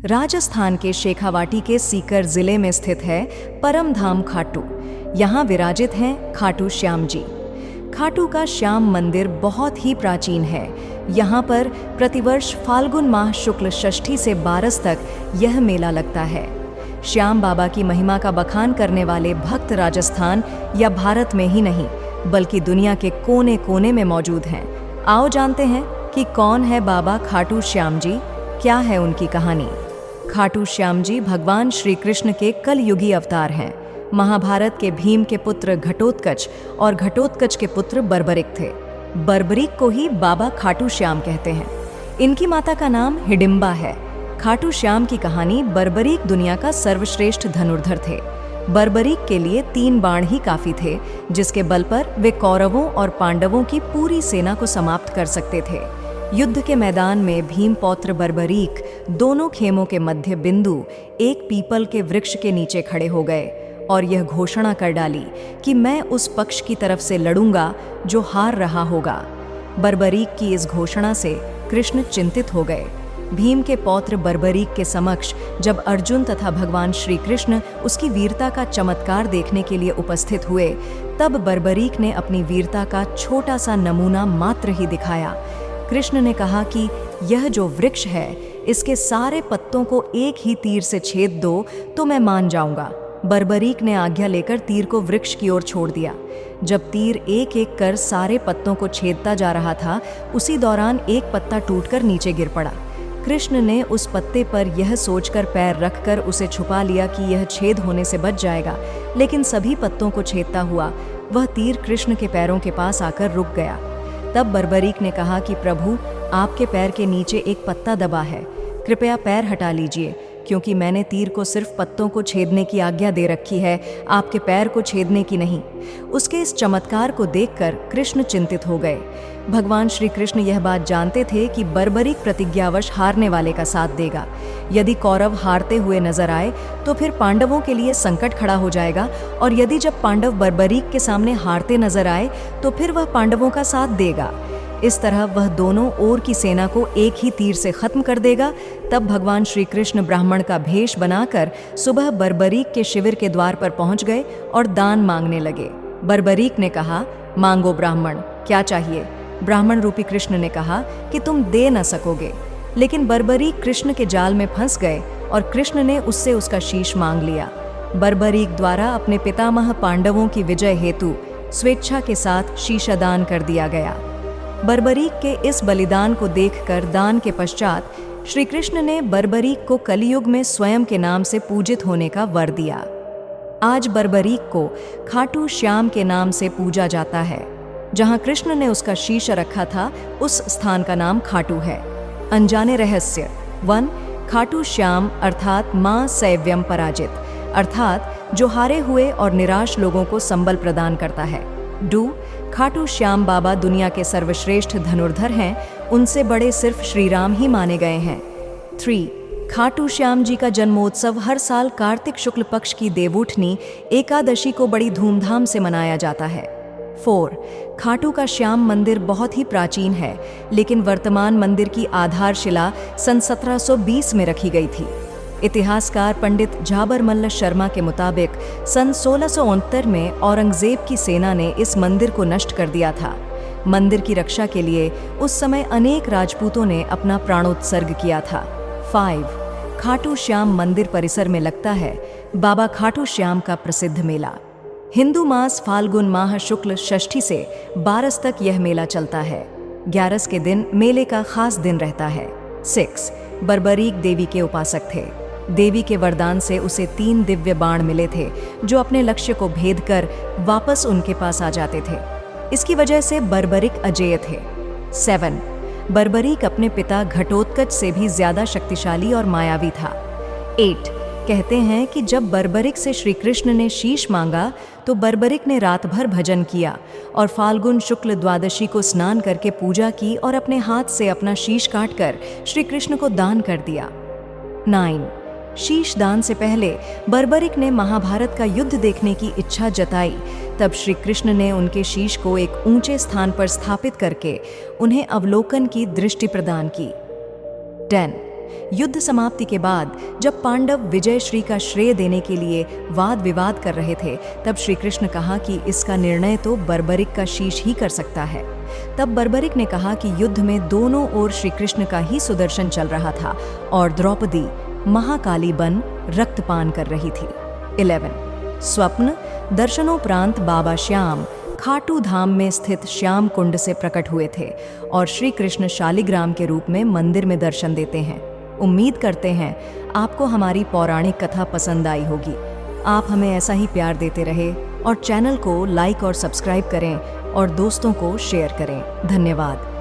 राजस्थान के शेखावाटी के सीकर जिले में स्थित है परमधाम खाटू। यहाँ विराजित हैं खाटू श्याम जी। खाटू का श्याम मंदिर बहुत ही प्राचीन है। यहाँ पर प्रतिवर्ष फाल्गुन माह शुक्ल षष्ठी से बारस तक यह मेला लगता है। श्याम बाबा की महिमा का बखान करने वाले भक्त राजस्थान या भारत में ही नहीं बल्कि दुनिया के कोने कोने में मौजूद हैं। आओ जानते हैं कि कौन है बाबा खाटू श्याम जी, क्या है उनकी कहानी। खाटू श्याम जी भगवान श्री कृष्ण के कलयुगी अवतार हैं। महाभारत के भीम के पुत्र घटोत्कच और घटोत्कच के पुत्र बर्बरिक थे। बर्बरिक को ही बाबा खाटू श्याम कहते हैं। इनकी माता का नाम हिडिंबा है। खाटू श्याम की कहानी, बर्बरिक दुनिया का सर्वश्रेष्ठ धनुर्धर थे। बर्बरिक के लिए 3 बाण ही काफी थे, जिसके बल पर वे कौरवों और पांडवों की पूरी सेना को समाप्त कर सकते थे। युद्ध के मैदान में भीम पौत्र बर्बरीक दोनों खेमों के मध्य बिंदु एक पीपल के वृक्ष के नीचे खड़े हो गए और यह घोषणा कर डाली कि मैं उस पक्ष की तरफ से लड़ूंगा जो हार रहा होगा। बर्बरीक की इस घोषणा से कृष्ण चिंतित हो गए। भीम के पौत्र बर्बरीक के समक्ष जब अर्जुन तथा भगवान श्री कृष्ण उसकी वीरता का चमत्कार देखने के लिए उपस्थित हुए, तब बर्बरीक ने अपनी वीरता का छोटा सा नमूना मात्र ही दिखाया। कृष्ण ने कहा कि यह जो वृक्ष है, इसके सारे पत्तों को एक ही तीर से छेद दो तो मैं मान जाऊंगा। बर्बरीक ने आज्ञा लेकर तीर को वृक्ष की ओर छोड़ दिया। जब तीर एक एक कर सारे पत्तों को छेदता जा रहा था, उसी दौरान एक पत्ता टूटकर नीचे गिर पड़ा। कृष्ण ने उस पत्ते पर यह सोचकर पैर रखकर उसे छुपा लिया कि यह छेद होने से बच जाएगा, लेकिन सभी पत्तों को छेदता हुआ वह तीर कृष्ण के पैरों के पास आकर रुक गया। तब बर्बरीक ने कहा कि प्रभु, आपके पैर के नीचे एक पत्ता दबा है, कृपया पैर हटा लीजिए, क्योंकि मैंने तीर को सिर्फ पत्तों को छेदने की आज्ञा दे रखी है, आपके पैर को छेदने की नहीं। उसके इस चमत्कार को देखकर कृष्ण चिंतित हो गए। भगवान श्री कृष्ण यह बात जानते थे कि बर्बरीक प्रतिज्ञावश हारने वाले का साथ देगा। यदि कौरव हारते हुए नजर आए तो फिर पांडवों के लिए संकट खड़ा हो जाएगा, और यदि जब पांडव बर्बरीक के सामने हारते नजर आए तो फिर वह पांडवों का साथ देगा। इस तरह वह दोनों ओर की सेना को एक ही तीर से खत्म कर देगा। तब भगवान श्री कृष्ण ब्राह्मण का भेष बनाकर सुबह बर्बरीक के शिविर के द्वार पर पहुंच गए और दान मांगने लगे। बर्बरीक ने कहा, मांगो ब्राह्मण, क्या चाहिए? ब्राह्मण रूपी कृष्ण ने कहा कि तुम दे न सकोगे। लेकिन बर्बरीक कृष्ण के जाल में फंस गए और कृष्ण ने उससे उसका शीश मांग लिया। बर्बरीक द्वारा अपने पितामह पांडवों की विजय हेतु स्वेच्छा के साथ शीशदान कर दिया गया। बर्बरीक के इस बलिदान को देखकर दान के पश्चात श्री कृष्ण ने बर्बरीक को कलियुग में स्वयं के नाम से पूजित होने का वर दिया। आज बर्बरीक को खाटू श्याम के नाम से पूजा जाता है। जहां कृष्ण ने उसका शीश रखा था, उस स्थान का नाम खाटू है। अनजाने रहस्य 1. खाटू श्याम अर्थात मां सैव्यम पराजित, अर्थात जो हारे हुए और निराश लोगों को संबल प्रदान करता है। 2. खाटू श्याम बाबा दुनिया के सर्वश्रेष्ठ धनुर्धर हैं, उनसे बड़े सिर्फ श्री राम ही माने गए हैं। 3. खाटू श्याम जी का जन्मोत्सव हर साल कार्तिक शुक्ल पक्ष की देवउठनी एकादशी को बड़ी धूमधाम से मनाया जाता है। 4. खाटू का श्याम मंदिर बहुत ही प्राचीन है, लेकिन वर्तमान मंदिर की आधारशिला सन 1720 में रखी गई थी। इतिहासकार पंडित झाबरमल्ल शर्मा के मुताबिक सन 1669 में औरंगजेब की सेना ने इस मंदिर को नष्ट कर दिया था। मंदिर की रक्षा के लिए उस समय अनेक राजपूतों ने अपना प्राणोत्सर्ग किया था। 5. खाटू श्याम मंदिर परिसर में लगता है बाबा खाटू श्याम का प्रसिद्ध मेला। हिंदू मास फाल्गुन माह शुक्ल षष्ठी से बारस तक यह मेला चलता है। 11 के दिन मेले का खास दिन रहता है। 6. बर्बरीक देवी के उपासक थे। देवी के वरदान से उसे 3 दिव्य बाण मिले थे, जो अपने लक्ष्य को भेद कर वापस उनके पास आ जाते थे। इसकी वजह से बर्बरीक अजेय थे। 7. बर्बरीक अपने पिता घटोत्कच से भी ज्यादा शक्तिशाली और मायावी था। 8. कहते हैं कि जब बर्बरीक से श्री कृष्ण ने शीश मांगा तो बर्बरीक ने रात भर भजन किया और फाल्गुन शुक्ल द्वादशी को स्नान करके पूजा की और अपने हाथ से अपना शीश काटकर श्री कृष्ण को दान कर दिया। 9. शीश दान से पहले बर्बरीक ने महाभारत का युद्ध देखने की इच्छा जताई। तब श्री कृष्ण ने उनके शीश को एक ऊंचे स्थान पर स्थापित करके उन्हें अवलोकन की दृष्टि प्रदान की। 10. युद्ध समाप्ति के बाद जब पांडव विजय श्री का श्रेय देने के लिए वाद विवाद कर रहे थे, तब श्री कृष्ण कहा कि इसका निर्णय तो बर्बरिक का शीश ही कर सकता है। तब बर्बरिक ने कहा कि युद्ध में दोनों ओर श्री कृष्ण का ही सुदर्शन चल रहा था और द्रौपदी महाकाली बन रक्तपान कर रही थी। 11 स्वप्न दर्शनोपरांत बाबा श्याम खाटू धाम में स्थित श्याम कुंड से प्रकट हुए थे और श्री कृष्ण शालिग्राम के रूप में मंदिर में दर्शन देते हैं। उम्मीद करते हैं आपको हमारी पौराणिक कथा पसंद आई होगी। आप हमें ऐसा ही प्यार देते रहे और चैनल को लाइक और सब्सक्राइब करें और दोस्तों को शेयर करें। धन्यवाद।